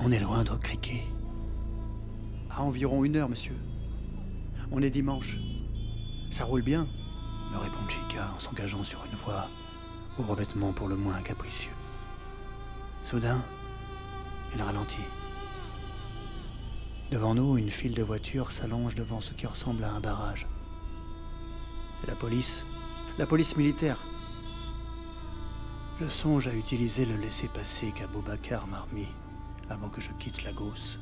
On est loin d'Oak Creek. À environ 1 heure, monsieur. On est dimanche. Ça roule bien, me répond Chica en s'engageant sur une voie au revêtement pour le moins capricieux. Soudain, il ralentit. Devant nous, une file de voitures s'allonge devant ce qui ressemble à un barrage. C'est la police militaire. Je songe à utiliser le laissez-passer qu'Aboubacar m'a remis avant que je quitte Lagos.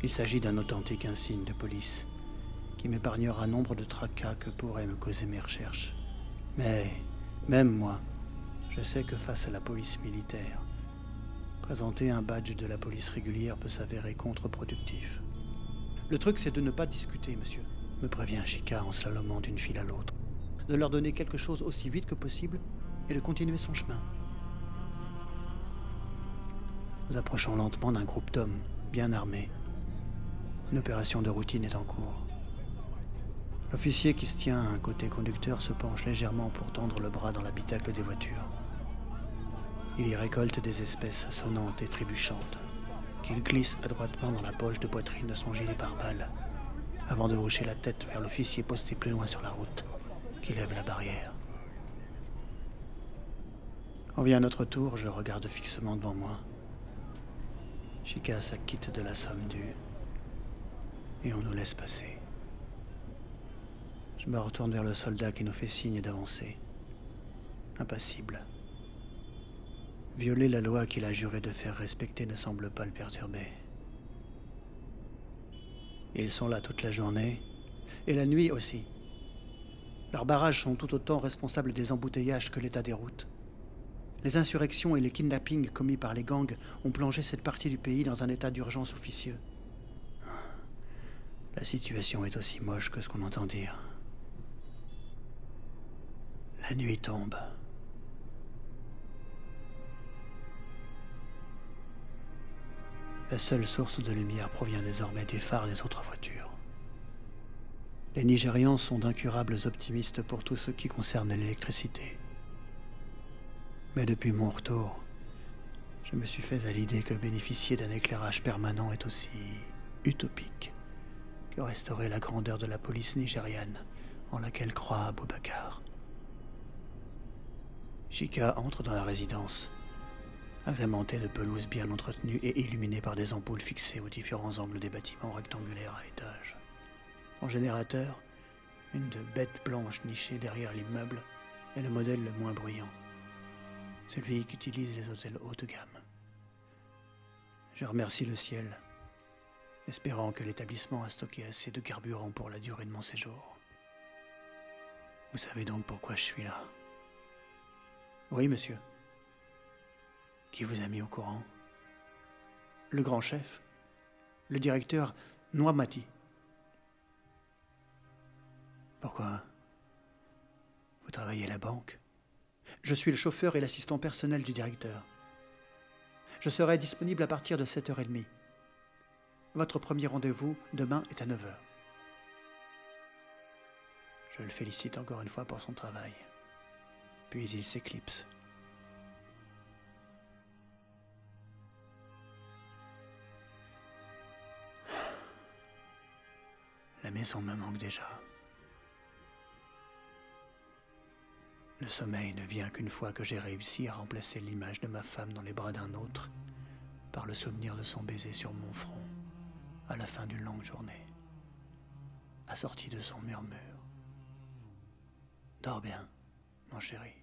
Il s'agit d'un authentique insigne de police qui m'épargnera nombre de tracas que pourraient me causer mes recherches. Mais, même moi, je sais que face à la police militaire, présenter un badge de la police régulière peut s'avérer contre-productif. Le truc, c'est de ne pas discuter, monsieur, me prévient Chica en slalomant d'une file à l'autre. De leur donner quelque chose aussi vite que possible et de continuer son chemin. Nous approchons lentement d'un groupe d'hommes, bien armés. Une opération de routine est en cours. L'officier qui se tient à un côté conducteur se penche légèrement pour tendre le bras dans l'habitacle des voitures. Il y récolte des espèces sonnantes et trébuchantes, qu'il glisse adroitement dans la poche de poitrine de son gilet pare-balles, avant de hocher la tête vers l'officier posté plus loin sur la route, qui lève la barrière. Quand vient notre tour, je regarde fixement devant moi. Chica s'acquitte de la somme due, et on nous laisse passer. Je me retourne vers le soldat qui nous fait signe d'avancer, impassible. Violer la loi qu'il a juré de faire respecter ne semble pas le perturber. Ils sont là toute la journée, et la nuit aussi. Leurs barrages sont tout autant responsables des embouteillages que l'état des routes. Les insurrections et les kidnappings commis par les gangs ont plongé cette partie du pays dans un état d'urgence officieux. La situation est aussi moche que ce qu'on entend dire. La nuit tombe. La seule source de lumière provient désormais des phares des autres voitures. Les Nigérians sont d'incurables optimistes pour tout ce qui concerne l'électricité. Mais depuis mon retour, je me suis fait à l'idée que bénéficier d'un éclairage permanent est aussi utopique que restaurer la grandeur de la police nigériane en laquelle croit Aboubacar. Chica entre dans la résidence, agrémentée de pelouses bien entretenues et illuminée par des ampoules fixées aux différents angles des bâtiments rectangulaires à étages. Son générateur, une de bêtes blanches nichée derrière l'immeuble, est le modèle le moins bruyant. Celui qu'utilisent les hôtels haut de gamme. Je remercie le ciel, espérant que l'établissement a stocké assez de carburant pour la durée de mon séjour. Vous savez donc pourquoi je suis là? Oui, monsieur. Qui vous a mis au courant? Le grand chef, le directeur Noamati. Pourquoi? Vous travaillez à la banque? Je suis le chauffeur et l'assistant personnel du directeur. Je serai disponible à partir de 7h30. Votre premier rendez-vous demain est à 9h. Je le félicite encore une fois pour son travail. Puis il s'éclipse. La maison me manque déjà. Le sommeil ne vient qu'une fois que j'ai réussi à remplacer l'image de ma femme dans les bras d'un autre par le souvenir de son baiser sur mon front à la fin d'une longue journée, assorti de son murmure. Dors bien, mon chéri.